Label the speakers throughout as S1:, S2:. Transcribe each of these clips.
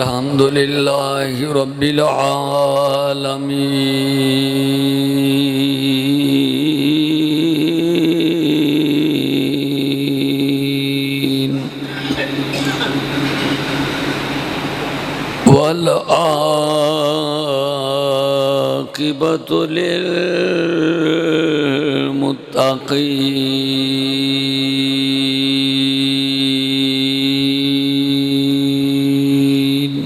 S1: الحمد لله رب العالمين والعاقبة للمتقين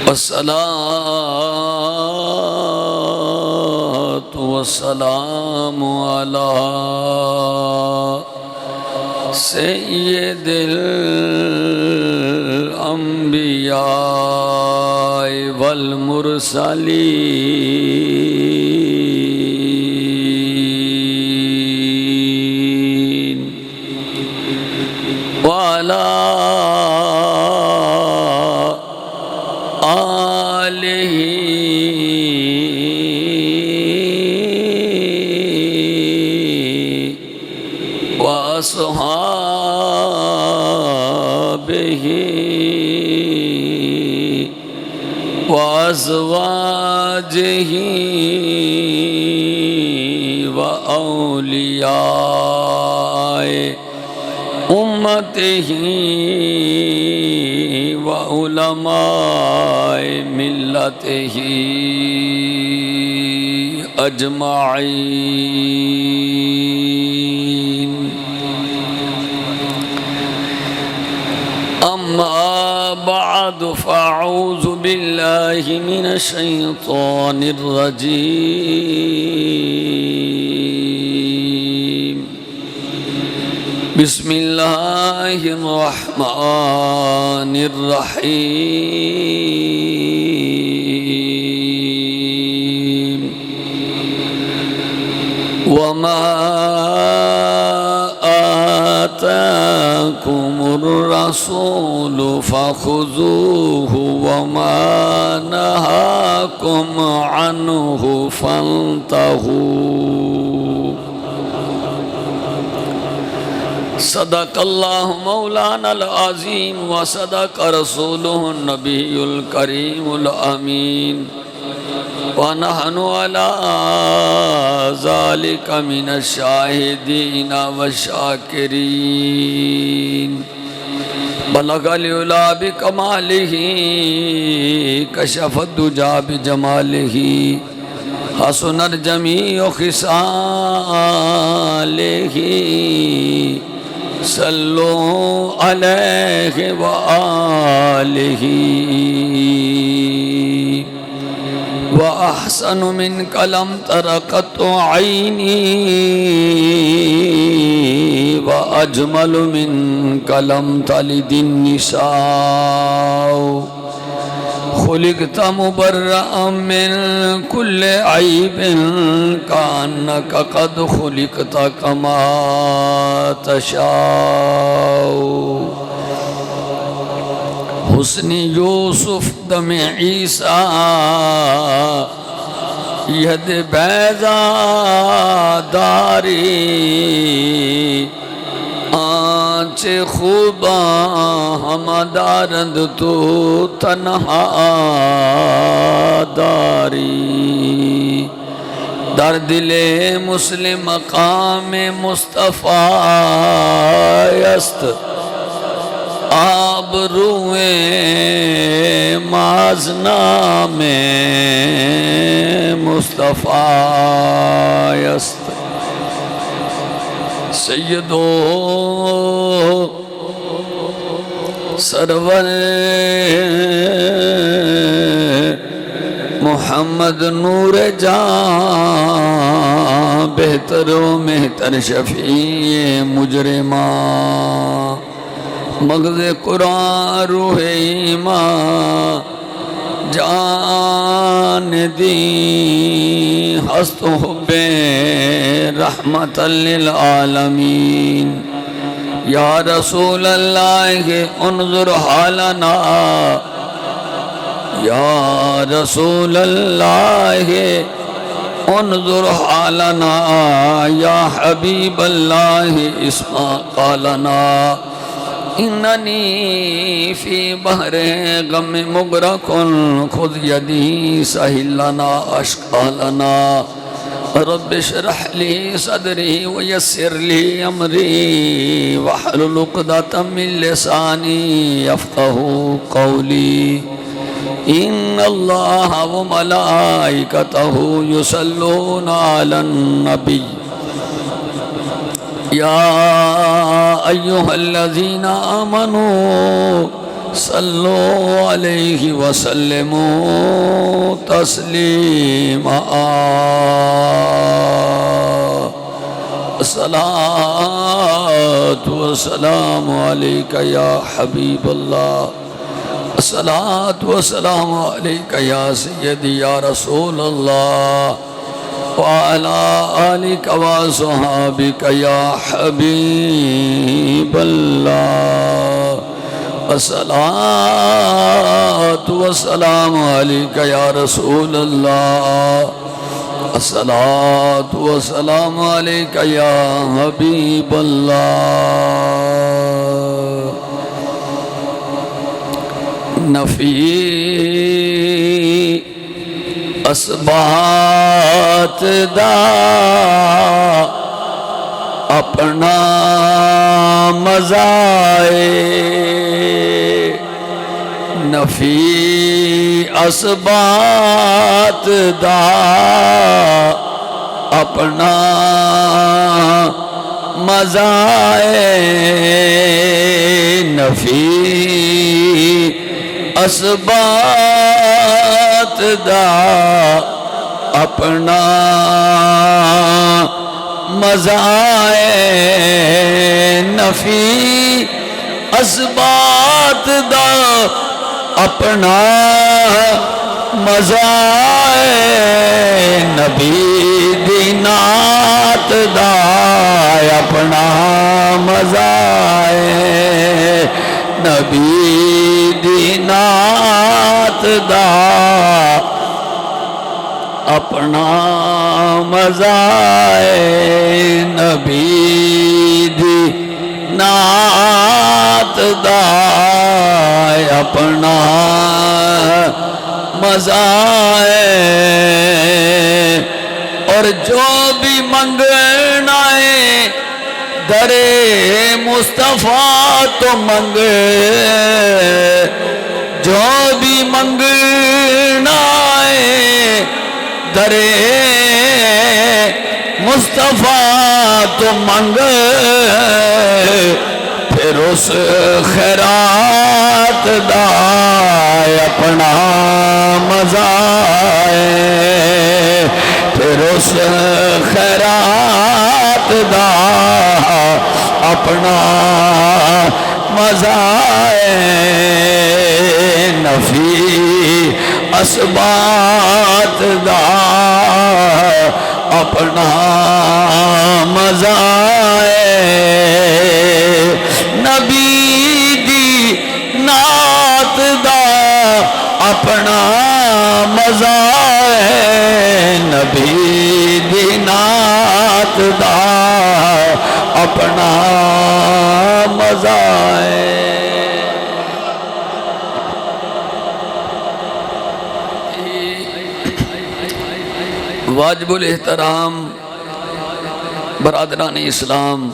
S1: والصلاة والسلام على سید الانبیاء والمرسلین وعلى آلہ وأصحابه وأزواجه وأولياء أمته وعلماء ملته أجمعين. أما بعد فأعوذ بالله من الشيطان الرجيم. بسم الله الرحمن الرحيم. وما آتاكم الرسول فخذوه وما نهاكم عنه فانتهوا. صدق الله مولانا العظيم وصدق رسوله النبي الكريم الأمين ونحن على ذلك من الشاهدين والشاكرين. بلغ العلا بكماله كشف الدجى بجماله حسن الجميع خصاله. صلوا عليه وآله. وأحسن منك لم تر قط عيني وأجمل منك لم تلد النساء. خلقت مبرأ من كل عيب كأنك قد خلقت كما تشاء. حسن یوسف دم عیسیٰ ید بیضا داری. آنچ خوبا ہم دارند تو تنہا داری. در دل مسلم مقام مصطفیٰ است آبروئے مازنام مصطفیٰ است. سیدو سرور محمد نور جان بہتر و مہتر شفیع مجرمان. مغز قرآن روح ایمان جان دی ہست حب رحمت للعالمین. یا رسول اللہ انظر حالنا. یا رسول اللہ انظر حالنا. یا حبیب اللہ اسمع قالنا. إنني في بحر غم مغرق خذ يدي سهل لنا أشقى لنا رب اشرح لي صدري ويسر لي أمري واحلل عقدة من لساني يفقه قولي إن الله وملائكته يصلون على النبي يا أيها الذين آمنوا صلوا عليه وسلموا تسليما الصلاة والسلام عليك يا حبيب الله الصلاة والسلام عليك يا سيدي يا رسول الله وعلى آلك وصحابك يا حبيب الله الصلاة والسلام عليك يا رسول الله الصلاة والسلام عليك يا حبيب الله نفی اسبات دا اپنا مزائے نفی اسبات دا اپنا مزائے نفی اسبات دا اپنا مزائے نفی اسبات دا اپنا مزائے نبی دینات دا اپنا مزائے نبی دینات دا اپنا مزائے نبی دینات دا اپنا مزائے اور جو بھی منگنا ہے درے مصطفیٰ تو منگے جو بھی منگنا ہے درے مصطفیٰ تو منگے پھر اس خیرات دا اپنا مزائے پھر اس خیرات دا اپنا مزائے نفی اسبات دا اپنا مزائے نبی دی نات دا اپنا مزائے نبی دی نات دا اپنا مزائے واجب الاحترام برادران اسلام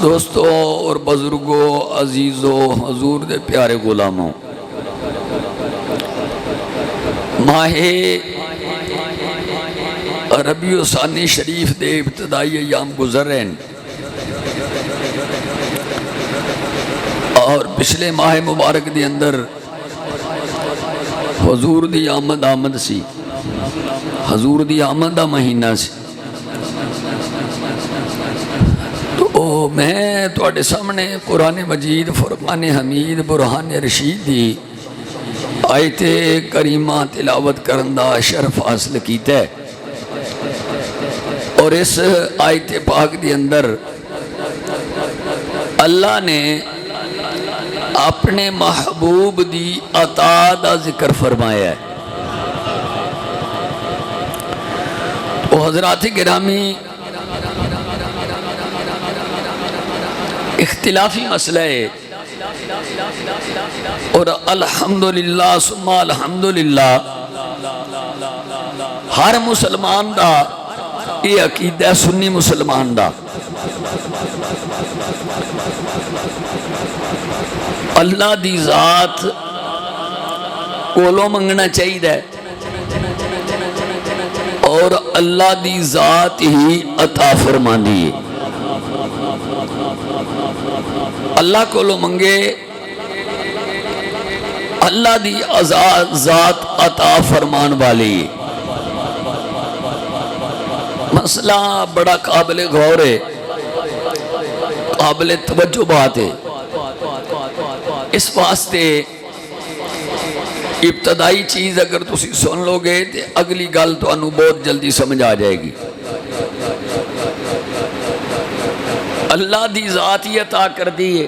S1: دوستوں اور بزرگوں عزیزوں حضور دے پیارے غلاموں ماہ ربیع الثانی شریف دے ابتدائی ایام گزر رہے ہیں اور پچھلے ماہ مبارک دے اندر حضور دی آمد سی حضور دی آمد دا مہینہ سی تو میں تواڈے سامنے قرآن مجید فرقان حمید برہان رشید دی آیت کریمہ تلاوت کرندہ شرف حاصل کیتا ہے اور اس آیت پاک دی اندر اللہ نے اپنے محبوب دی عطا دا ذکر فرمایا ہے تو حضرات گرامی اختلافی مسئلہ ہے، اور الحمدللہ ثم الحمدللہ ہر مسلمان دا یہ عقیدہ ہے، سنی مسلمان دا اللہ دی ذات کولوں منگنا چاہیے اور اللہ دی ذات ہی عطا فرماندی ہے۔ اللہ کولوں منگے اللہ دی ذات عطا فرمان والی ہے۔ مسئلہ بڑا قابل غور ہے، قابل توجہ بات ہے۔ اس واسطے ابتدائی چیز اگر تسی سن لو گے تو اگلی گل تو انہوں بہت جلدی سمجھ آ جائے گی۔ اللہ دی ذات ہی عطا کر دی ہے،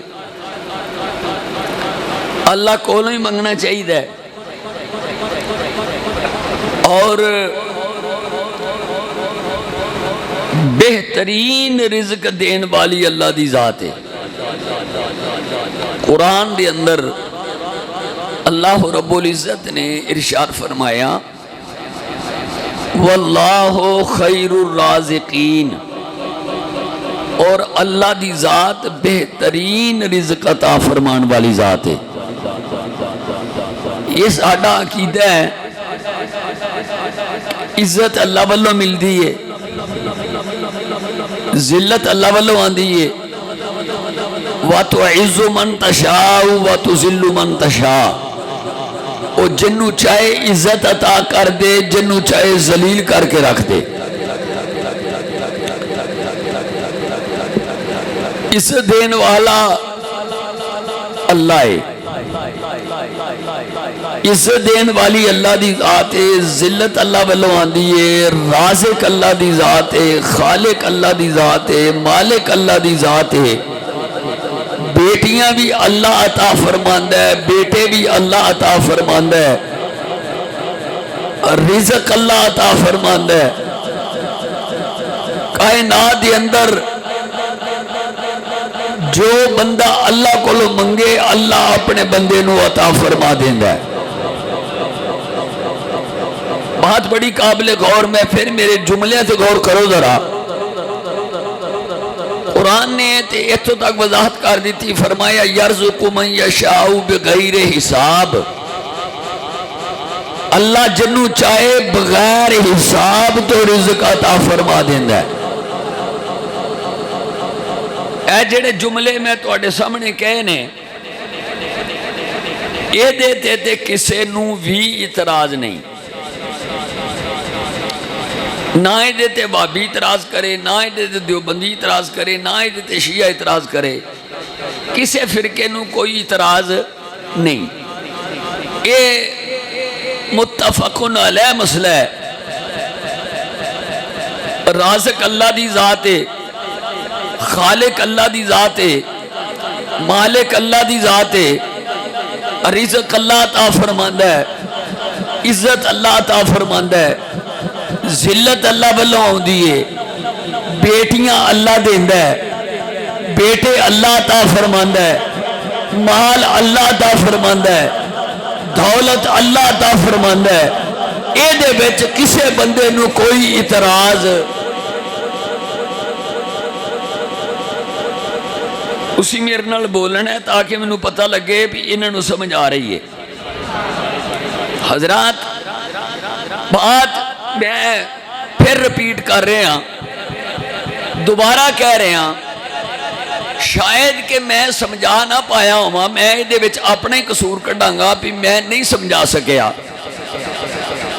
S1: اللہ کو نہیں منگنا چاہیے، اور بہترین رزق دین والی اللہ دی ذات ہے۔ قرآن دے اندر اللہ رب العزت نے ارشاد فرمایا واللہ خیر الرازقین، اور اللہ دی ذات بہترین رزق عطا فرمان والی ذات ہے۔ یہ ساڈا عقیدہ ہے، عزت اللہ والوں ملدی ہے، ذلت اللہ والوں آندی ہے، وَتُعِزُّ مَن تَشَاءُ وَتُذِلُّ مَن تَشَاءُ، وہ جنوں چاہے عزت عطا کر دے، جنوں چاہے ذلیل کر کے رکھ دے۔ عزت دین والا اللہ ہے، عزت دین والی اللہ دی ذات ہے، ذلت اللہ والوں آندی ہے، رازق اللہ دی ذات ہے، خالق اللہ دی ذات ہے، مالک اللہ دی ذات ہے۔ بیٹیاں بھی اللہ عطا فرماندہ ہے، بیٹے بھی اللہ عطا فرماندہ ہے، رزق اللہ عطا فرماندہ ہے۔ کائنات کے اندر جو بندہ اللہ کو لو منگے اللہ اپنے بندے نو عطا فرما دیندہ ہے۔ بات بڑی قابل غور، میں پھر میرے جملے سے غور کرو ذرا۔ قرآن نے اتھو تک وضاحت کر دی تھی، فرمایا یرزق من یشاء بغیر حساب، اللہ جنوں چاہے بغیر حساب تو رزق عطا فرما دیندہ ہے۔ اے جڑے جملے میں تواڈے سامنے کہنے یہ دیتے تے کسے نو بھی اعتراض نہیں، نہ ہی دیتے وہابی اعتراض کرے، نہ ہی دیتے دیوبندی اعتراض کرے، نہ ہی دیتے شیعہ اعتراض کرے، کسے فرقے نو کوئی اعتراض نہیں۔ یہ متفقن علیہ مسئلہ ہے۔ رازق اللہ دی ذات ہے، خالق اللہ دی ذات ہے، مالک اللہ دی ذات ہے، رزق اللہ عطا فرماندہ ہے، عزت اللہ عطا فرماندہ ہے، ذلت اللہ والوں آؤندی ہے، بیٹیاں اللہ دیندہ ہے، بیٹے اللہ عطا فرماندہ ہے، مال اللہ عطا فرماندہ ہے، دولت اللہ عطا فرماندہ ہے۔ اے دے وچ کسے بندے نو کوئی اعتراض اسی میرے نال بولنا ہے تاکہ میں نو پتہ لگے بھی انہوں نے سمجھ آ رہی ہے۔ حضرات بات میں پھر رپیٹ کر رہے ہیں، دوبارہ کہہ رہے ہیں، شاید کہ میں سمجھا نہ پایا ہوں، میں دے وچ اپنے قصور کڈاں گا بھی میں نہیں سمجھا سکیا۔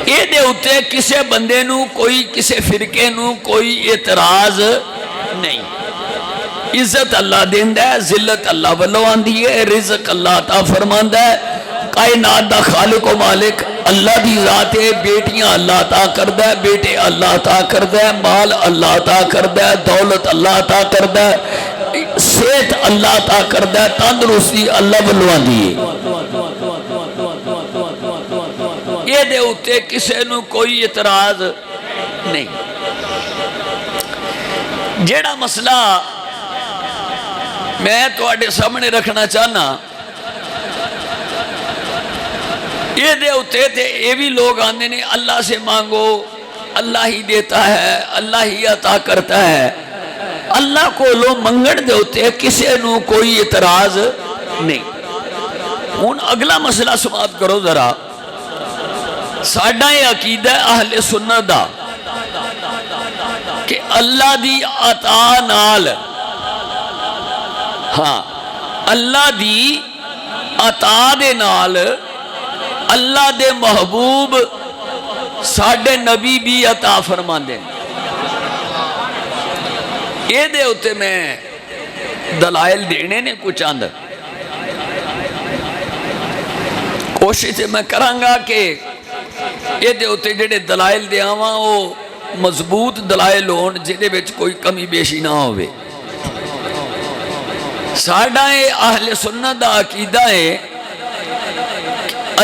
S1: یہ دے اتے کسے بندے نو کوئی کسے فرقے نو کوئی اعتراض نہیں۔ عزت اللہ دیندہ ہے، ذلت اللہ والوں آندی ہے، رزق اللہ عطا فرماندہ ہے، کائنات دا خالق و مالک اللہ دی ذات ہے، بیٹیاں اللہ عطا کردہ ہے، بیٹے اللہ عطا کردہ ہے، مال اللہ عطا کردہ ہے، دولت اللہ عطا کردہ ہے، صحت اللہ عطا کردہ ہے، تندرستی اللہ والوں آندی ہے۔ یہ دے اتے کسے نو کوئی اعتراض نہیں۔ جیڑا مسئلہ میں تواڈے سامنے رکھنا چاہنا یہ دے اتے تے یہ بھی لوگ آندے نے اللہ سے مانگو، اللہ ہی دیتا ہے، اللہ ہی عطا کرتا ہے۔ اللہ کو لو منگن دے اتے کسے نو کوئی اعتراض نہیں۔ ہن اگلا مسئلہ سماعت کرو ذرا، ساڈا یہ عقیدہ اہل سنت دا کہ اللہ دی عطا نال، ہاں اللہ دی عطا دے نال اللہ دے محبوب ساڈے نبی بھی عطا فرماندے۔ یہ دے ہوتے میں دلائل دینے نے کچھ چند کوشش میں کرانگا کہ یہ دے ہوتے جڑے دلائل دے آواں وہ مضبوط دلائل ہون جدے وچ کوئی کمی بیشی نہ ہوئے۔ ساڈا اہل سنت دا عقیدہ ہے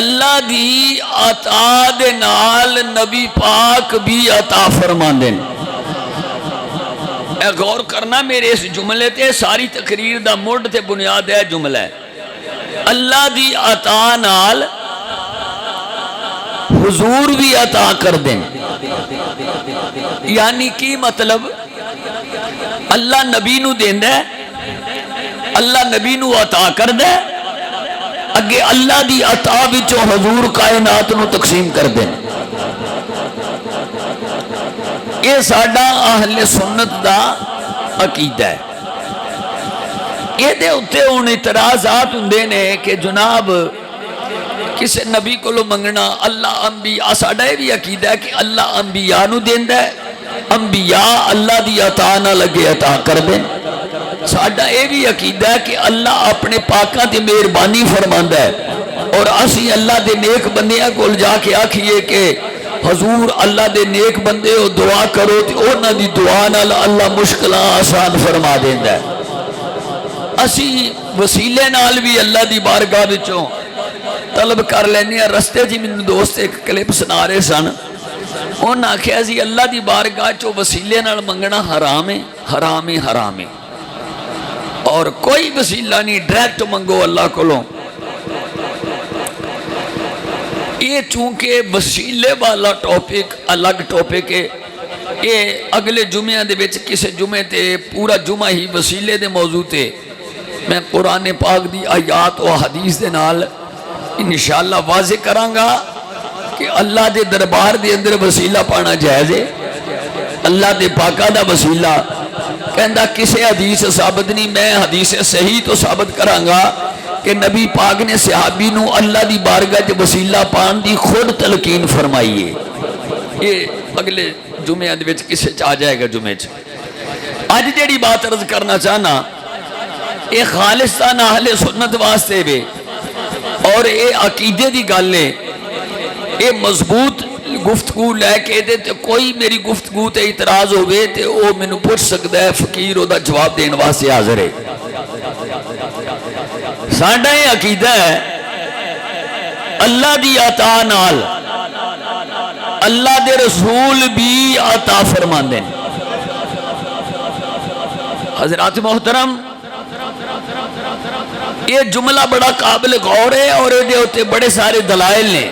S1: اللہ دی عطا دے نال نبی پاک بھی عطا فرماندے۔ اے غور کرنا میرے اس جملے تے، ساری تقریر دا مڈ تے بنیاد ہے جملہ ہے اللہ دی عطا نال حضور بھی عطا کر دیں۔ یعنی کی مطلب اللہ نبی نو دین دے، اللہ نبی نو عطا کر دے، اگے اللہ دی عطا وچوں حضور کائنات نو تقسیم کر دیں۔ یہ ساڈا اہل سنت دا عقیدہ ہے۔ یہ دے اتے ان اعتراضات ہوندے نے کہ جناب کسے نبی کو لو منگنا اللہ انبیاء، ساڈا یہ بھی عقیدہ ہے کہ اللہ انبیاء نو دیندا ہے، انبیاء اللہ دی عطا نہ لگے عطا کر دیں۔ ساڈا یہ بھی عقیدہ ہے کہ اللہ اپنے پاکاں تے مہربانی فرماندا ہے، اور اسی اللہ دے نیک بندیاں کول جا کے آکھیے کہ حضور اللہ دے نیک بندے ہو دعا کرو تے انہاں دی دعا نال اللہ مشکلاں آسان فرما دیندا ہے۔ اسی وسیلے نال بھی اللہ دی بارگاہ وچوں طلب کر لینے ہیں۔ رستے جی میں دوست ایک کلپ سنا رہے سن، انہاں آکھیا جی اللہ دی بارگاہ چوں وسیلے نال منگنا حرام ہے، حرام ہے، حرام ہے، اور کوئی وسیلہ نہیں، ڈائریکٹ منگو اللہ کولوں۔ یہ چونکہ وسیلے والا ٹاپک الگ ٹاپک ہے، یہ اگلے جمعہ دے وچ کسے جمعے تے پورا جمعہ ہی وسیلے دے موضوع تے میں قرآن پاک دی آیات و حدیث دے نال انشاءاللہ واضح کرانگا کہ اللہ دے دربار دے اندر وسیلہ پانا جائز ہے۔ اللہ دے پاکہ دا وسیلہ کہندہ کسے حدیث ثابت نہیں، میں حدیث صحیح تو ثابت کرانگا کہ نبی پاک نے صحابی نو اللہ دی بارگاہ دے وسیلہ پان دی خود تلقین فرمائیے۔ یہ اگلے جمعہ دے وچ کسے چاہ جائے گا جمعہ چ۔ آج جیڑی بات عرض کرنا چاہنا، یہ خالصتاً اہل سنت واسطے بھی اور یہ عقیدے دی گل ہے، یہ مضبوط گفتگو لے کے دے تے کوئی میری گفتگو تے اعتراض ہوئے تے او میں نو پوچھ سکتا ہے، فقیر او دا جواب دین واسطے حاضر ہے۔ ساڈا یہ عقیدہ ہے اللہ دی عطا نال اللہ دے رسول بھی عطا فرماندے۔ حضرات محترم، یہ جملہ بڑا قابل غور ہے اور یہ ہوتے بڑے سارے دلائل نے۔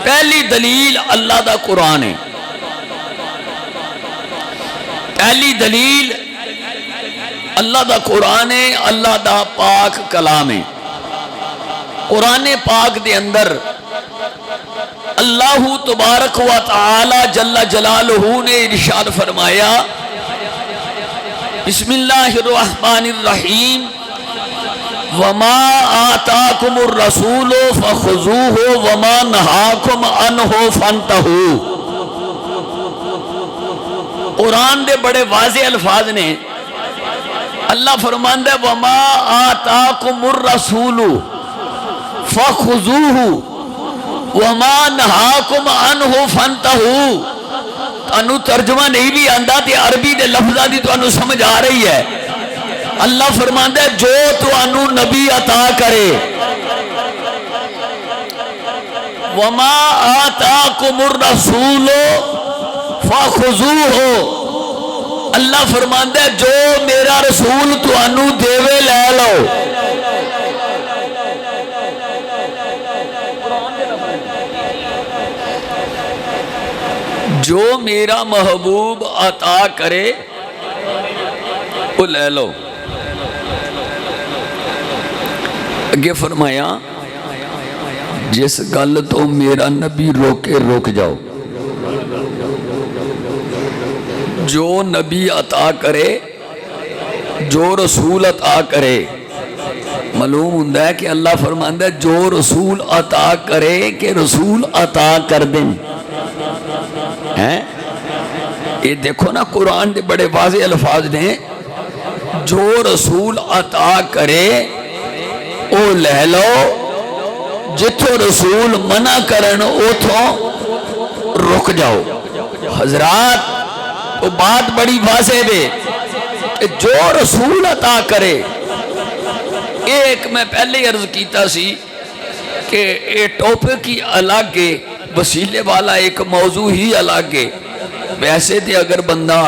S1: پہلی دلیل اللہ دا قرآن ہے، پہلی دلیل اللہ دا قرآن ہے، اللہ دا پاک کلام ہے۔ قرآن پاک دے اندر اللہ تبارک و تعالی جل جلالہ نے ارشاد فرمایا، بسم اللہ الرحمن الرحیم، وما آتاکم الرسول فخذوہ وما نہاکم عنہ فانتہوا۔ قرآن دے بڑے واضح الفاظ نے۔ اللہ فرماندہ ہے وما آتاکم الرسول فخذوہ وما نہاکم عنہ فانتہوا۔ انو ترجمہ نہیں بھی آندہ تے عربی دے لفظہ دی تو انو سمجھ آ رہی ہے۔ اللہ فرماندہ ہے جو تو انو نبی عطا کرے، وما آتاکم الرسول فخذوہ، اللہ فرماندا ہے جو میرا رسول تانوں دیوے لے لو. جو میرا محبوب عطا کرے وہ لے لو. اگے فرمایا جس گل تو میرا نبی روکے رک جاؤ. جو نبی عطا کرے جو رسول عطا کرے معلوم ہوتا ہے کہ اللہ فرماندا ہے جو رسول عطا کرے کہ رسول عطا کر دیں. یہ دیکھو نا قرآن دے بڑے واضح الفاظ نے. جو رسول عطا کرے او لے لو جتوں رسول منع کرن اتوں رک جاؤ. حضرات تو بات بڑی واضح ہے. جو رسول عطا کرے ایک میں پہلے عرض کیتا سی کہ یہ ٹاپک ہی الگ ہے, وسیلے والا ایک موضوع ہی الگ ہے. ویسے تے اگر بندہ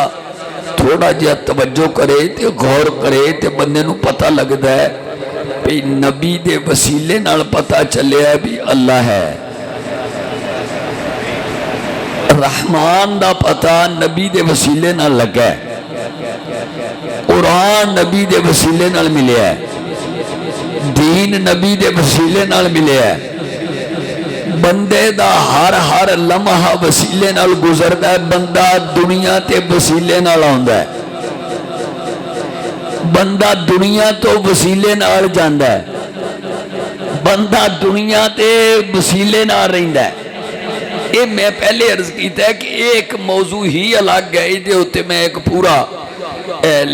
S1: تھوڑا جہا توجہ کرے تے غور کرے تے بندے نو پتہ لگتا ہے کہ نبی دے وسیلے نال پتہ چلے ہے بھی اللہ ہے. رحمان دا پتہ نبی دے وسیلے نال لگا ہے. قرآن نبی دے وسیلے نال ملے ہے. دین نبی دے وسیلے نال ملے ہے. بندے دا ہر لمحہ وسیلے نال گزردا ہے. بندہ دنیا تے وسیلے نال آندا ہے. بندہ دنیا تو وسیلے نال جاندا ہے. بندہ دنیا تے وسیلے نال رہندا ہے. یہ میں پہلے عرض کیتا ہے کہ ایک موضوع ہی الگ ہے. یہ ہوتے میں ایک پورا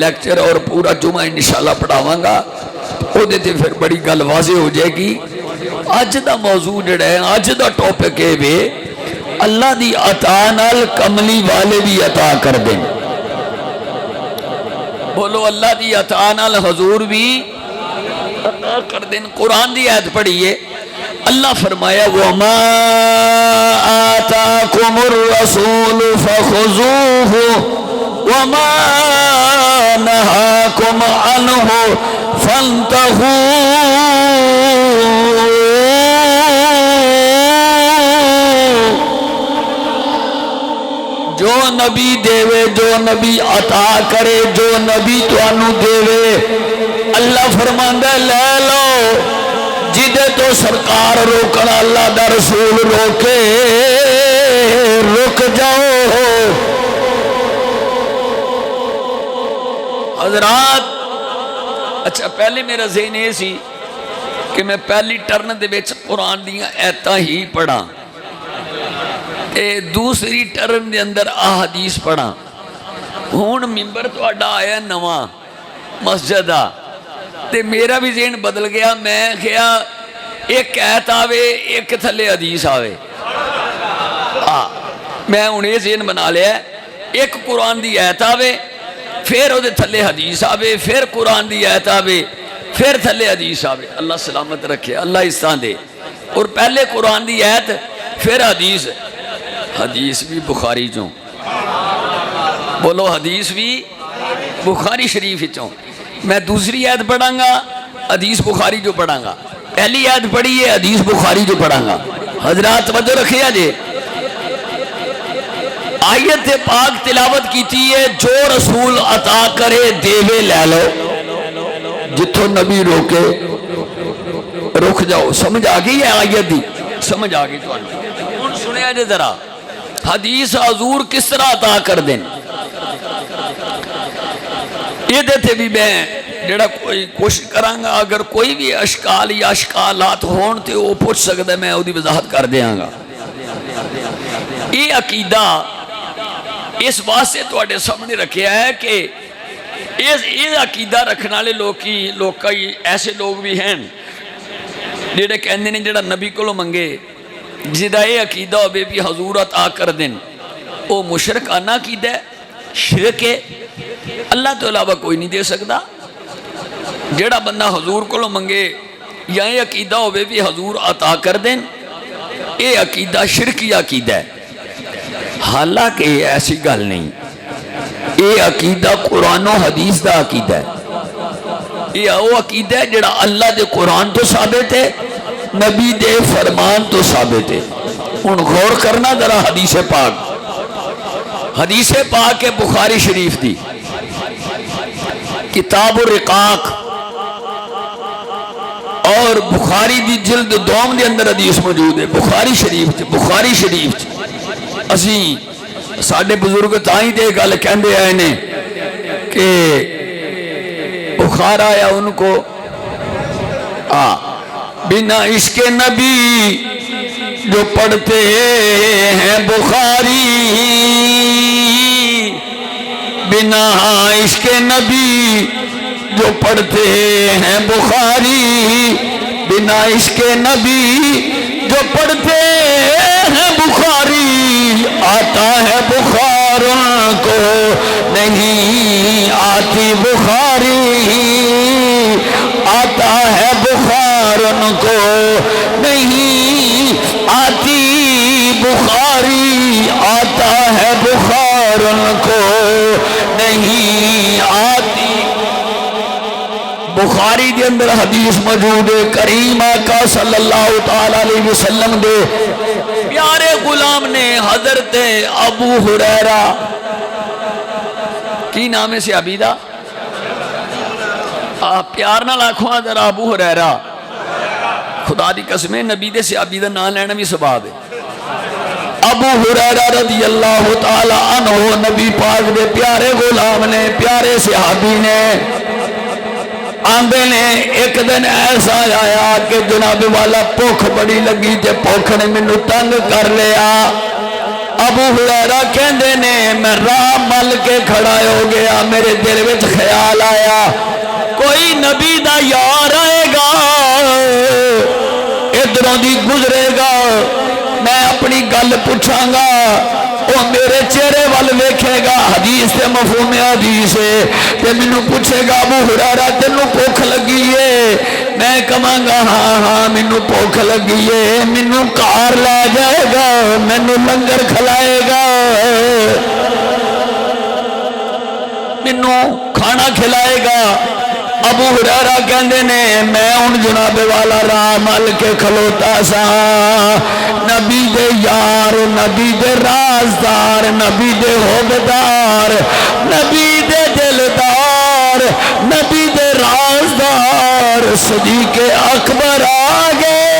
S1: لیکچر اور پورا جمعہ انشاءاللہ پڑھاواں گا. وہ دیتے پھر بڑی گل واضح ہو جائے گی. اج دا موضوع جڑا ہے اج دا ٹاپک ہے بھی اللہ دی عطا نال کملی والے بھی عطا کر دیں. بولو اللہ دی عطا نال حضور بھی عطا کر دیں. قرآن دی آیت پڑھیے. اللہ فرمایا وَمَا آتَاكُمُ الرَّسُولُ فَخُذُوهُ وَمَا نَهَاكُمْ عَنْهُ فَانْتَهُوا. جو نبی دیوے جو نبی عطا کرے جو نبی توانو دیوے اللہ فرماندا ہے لے لو. جدے تو سرکار روکنا اللہ دا رسول روکے رک جاؤ. حضرات اچھا پہلے میرا ذہن یہ سی کہ میں پہلی ٹرن دے وچ قرآن دیاں ایتاں ہی پڑھا تے دوسری ٹرن دے اندر احادیث پڑھا. ہون ممبر تہاڈا آیا نواں مسجد آ تے میرا بھی ذہن بدل گیا. میں کہا ایک ایت آوے ایک تھلے حدیث آوے. میں ہوں یہ ذہن بنا لیا ایک قرآن دی ایت آوے پھر وہ تھلے حدیث آوے پھر قرآن دی ایت آوے پھر تھلے حدیث آوے. اللہ سلامت رکھے اللہ اس طرح دے. اور پہلے قرآن دی ایت پھر حدیث. حدیث بھی بخاری چوں. بولو حدیث بھی بخاری شریف چوں. میں دوسری آیت پڑھاں گا حدیث بخاری جو پڑھاں گا. پہلی آیت پڑھی ہے حدیث بخاری جو پڑھاں گا. حضرات توجہ رکھے جے. آیت پاک تلاوت کیتی ہے جو رسول عطا کرے دیوے لے لو جتوں نبی روکے رک جاؤ. سمجھ آ گئی ہے آیت دی؟ سمجھ آ گئی. تو سنیا جے ذرا حدیث حضور کس طرح عطا کر دیں. یہ دیتے بھی میں جڑا کوئی کوشش کرانگا اگر کوئی بھی اشکال یا اشکالات ہون تے وہ پوچھ سکتا ہے میں وہ دی وضاحت کر دیاں گا. یہ عقیدہ اس واسطے تواڈے سامنے رکھیا ہے کہ یہ عقیدہ رکھنے والے لوگ ایسے لوگ بھی ہیں جڑے کہندے نے جڑا نبی کولوں منگے جدا یہ عقیدہ ہوے بھی حضور عطا کر دیں وہ مشرکانہ عقیدہ ہے شرک ہے. اللہ تو علاوہ کوئی نہیں دے سکتا. جڑا بندہ حضور کو منگے یا یہ عقیدہ ہوئے بھی حضور عطا کر دیں یہ عقیدہ شرکی عقیدہ ہے. حالانکہ ایسی گل نہیں. یہ عقیدہ قرآن و حدیث دا عقیدہ ہے. یہ وہ عقیدہ ہے جڑا اللہ دے قرآن تو ثابت ہے، نبی دے فرمان تو ثابت ہے. ہن غور کرنا ذرا حدیث پاک ہے بخاری شریف دی کتاب الرقاق اور بخاری دی جلد دوم دے اندر حدیث موجود ہے. بخاری شریف اسی ساڈے بزرگ تائیں تے گل کہندے آئے نے کہ بخار آیا ان کو بنا عشق نبی جو پڑھتے ہیں بخاری، بنا عشق نبی جو پڑھتے ہیں بخاری، بنا عشق نبی جو پڑھتے ہیں بخاری، آتا ہے بخار ان کو نہیں آتی بخاری، آتا ہے بخار ان کو نہیں آتی بخاری، آتا ہے بخار ان کو نہیں آتی. بخاری دے اندر حدیث موجود ہے، کریم آقا صلی اللہ تعالی علیہ وسلم دے پیارے غلام نے حضرت ابو ہریرہ، کی نام ہے صحابی دا؟ پیار نہ لاکھوں ذرا ابو ہریرہ، خدا دی قسم ہے نبی دے صحابی دا نام لینا بھی ثواب ہے. ابو ہریرہ رضی اللہ تعالی عنہ نبی پاک دے پیارے غلام نے، پیارے صحابی نے. آندے نے ایک دن ایسا آیا کہ جناب والا بھوک بڑی لگی تے بھوک نے مینوں تنگ کر لیا. ابو ہریرہ کہندے نے میں راہ مل کے کھڑا ہو گیا، میرے دل وچ خیال آیا کوئی نبی دا یار آئے گا، ادھروں دی گزرے گا، میں اپنی گل پوچھاں گا، وہ میرے چہرے وال ویکھے گا، حدیث سے مفہوم حدیث ہے، تے مینوں پوچھے گا ابو ہریرہ تینوں بھوک لگی ہے؟ میں کہاں گا ہاں مینوں بھوک لگی ہے. مینوں گھر لے جائے گا، مینوں لنگر کھلائے گا، مینوں کھانا کھلائے گا. ابو ہریرہ کہندے نے میں ہن جناب والا راہ مل کے کھلوتا سا، نبی دے یار، نبی دے رازدار، نبی دے حوبدار، نبی دے دلدار، نبی دے رازدار صدیق اکبر آ گئے.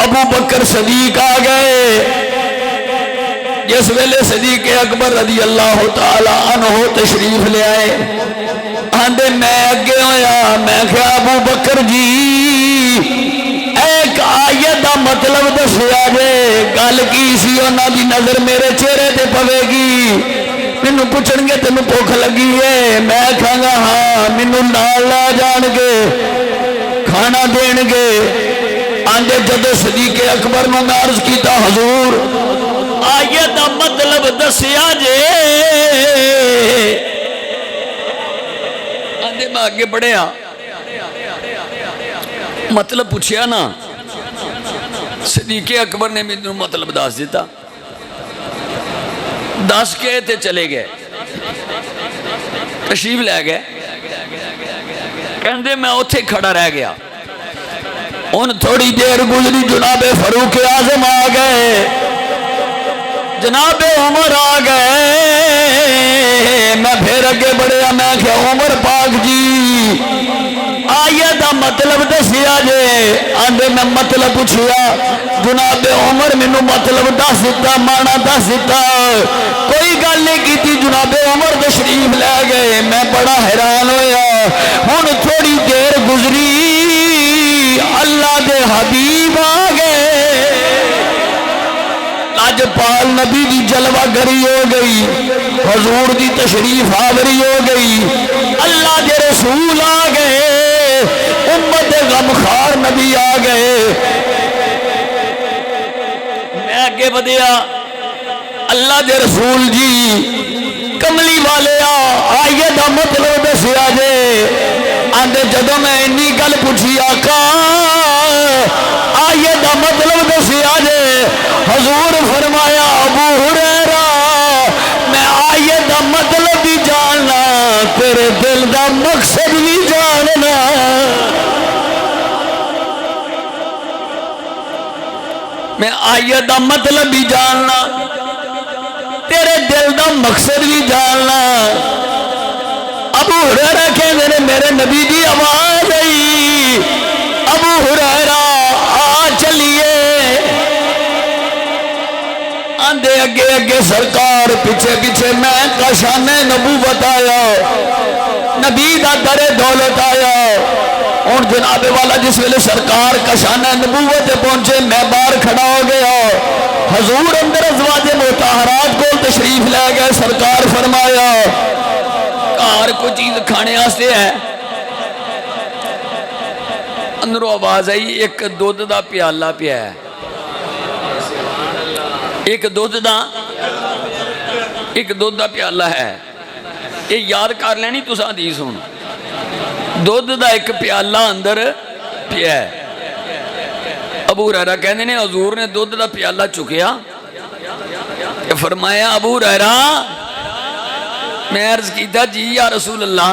S1: ابو بکر صدیق آ گئے. جس ویلے صدیق اکبر رضی اللہ تعالی عنہ تشریف لے آئے، آندے میں اگے ہویا، میں کہا ابو بکر جی ایک آیت دا مطلب دسیا جے، گل کی سی انہاں دی نظر میرے چہرے تے پوے گی، مینوں پوچھن گے تینوں بھوک لگی ہے؟ میں کہاں گا ہاں، مینوں نال لے جان گے، کھانا دین گے. آندے جدو صدیق اکبر نوں میں عرض کیتا حضور آیت دا مطلب دسیا جے، آندے میں آگے بڑھیا، مطلب پوچھیا نا، صدیق اکبر نے مینوں مطلب دس دیتا، دس کے تے چلے گئے، تشریف لے گئے. کہندے میں اوتھے کھڑا رہ گیا. ان تھوڑی دیر گزری جناب فاروق اعظم آ گئے، جناب عمر آ گئے. میں پھر اگے بڑھیا، میں کہ عمر پاک جی آیت دا مطلب دسیا جے. آندے میں مطلب پوچھیا، جناب عمر مینوں مطلب دس دیتا، مانا دس دیتا، کوئی گل نہیں کیتی. جناب عمر تشریف لے گئے. میں بڑا حیران ہویا. ہن تھوڑی دیر گزری، اللہ دے حبیب آ گئے. لاجپال نبی دی جلوہ گری ہو گئی، حضور دی تشریف آوری ہو گئی، اللہ دے رسول آ گئے، امت غمخوار نبی آ گئے. میں آگے بدیا، اللہ دے رسول جی کملی والے آئیے دا مطلب دسیا جے. آندے جدو میں انی گل پوچھی آقا آیت دا مطلب دسیا جے حضور فرمایا ابو ہریرہ میں آیت دا مطلب بھی جاننا تیرے دل دا مقصد بھی جاننا میں آیت دا مطلب بھی جاننا تیرے دل دا مقصد بھی جاننا ابو ہریرہ کہندے نے میرے نبی دی آواز آئی ابو ہریرہ آ چلیے آندے اگے اگے سرکار پیچھے پیچھے میں کاشان نبوت آیا نبی دا در دولت آیا اور جناب والا جس ویلے سرکار کاشان نبوت پہنچے میں باہر کھڑا ہو گیا حضور اندر ازواج مطہرات کو تشریف لے گئے سرکار فرمایا کار کوئی چیز کھانے آستے ہے اندروں آواز آئی ایک دودھ دا پیالہ پیا ہے ایک دودھ دا پیالہ ہے یہ یاد کر لینی تساں حدیث ہون دودھ دا ایک پیالہ اندر پیا ہے ابو ہریرہ کہنے نے حضور نے دودھ دا پیالہ چکیا فرمایا ابو ہریرہ میں عرض کیتا جی یا رسول اللہ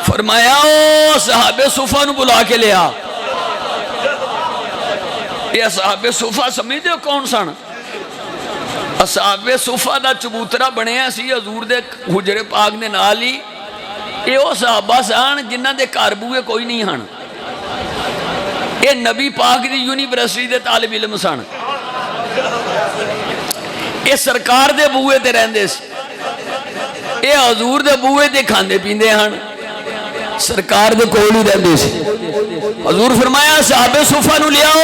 S1: فرمایا او صحابہ صفہ نو بلا کے لیا یہ صحابہ صفہ سمجھتے ہو کون سن صحابہ صفہ دا چبوترہ بنے ہیں سی حضور دے حجر پاک دے نالی یہ وہ صحابہ سن جنہ دے کاربوئے کوئی نہیں ہن یہ نبی پاک دی یونیورسٹی دے طالب علم سن یہ سرکار دے بوئے تے رہندے سی یہ حضور دے بوئے تے کھاندے پیندے ہن سرکار دے کوئی نہیں رہندے سی حضور فرمایا صحابہ صفہ نو لے آؤ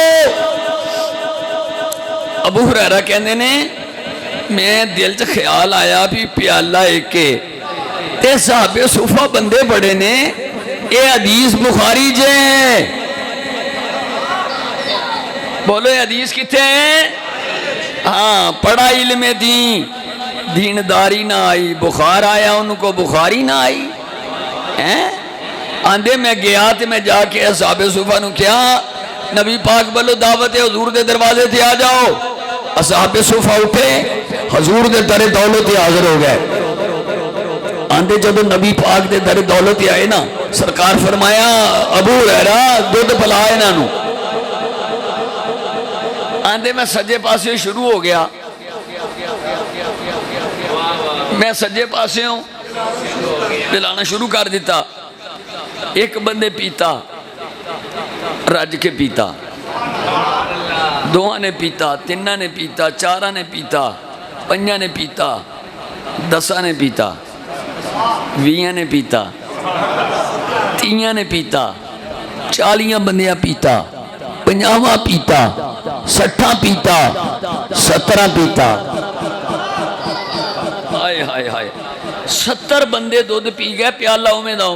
S1: ابو ہریرہ کہندے نے میں دل چ خیال آیا بھی پیالہ ایک تے صحابہ صفہ بندے بڑے نے اے حدیث بخاری جے بولو یہ حدیث کتے ہیں ہاں پڑھا علم دینداری نہ آئی بخار آیا ان کو بخاری نہ آئی آندے میں گیا تے میں جا کے اصحاب صفہ نو کیا نبی پاک بلو دعوت حضور دے دروازے تے آ جاؤ اصحاب صفہ اٹھے حضور دے در دولت حاضر ہو گئے آندے جب نبی پاک دے در دولت آئے نا سرکار فرمایا ابو ہریرہ دودھ پلائے نا نو آندے میں سجے پاسے شروع ہو گیا میں سجے پاسے ہوں پلانا شروع کر دیتا ایک بندے پیتا رج کے پیتا دوہاں نے پیتا تینہ نے پیتا چارہ نے پیتا پنجہ نے پیتا دسہ نے پیتا ویہ نے پیتا تیہ نے پیتا چالیاں بندیاں پیتا پنجاواں پیتا سٹھاں پیتا 17 پیتا ہائے ہائے ہائے 70 بندے دودھ پی گئے پیالہ میں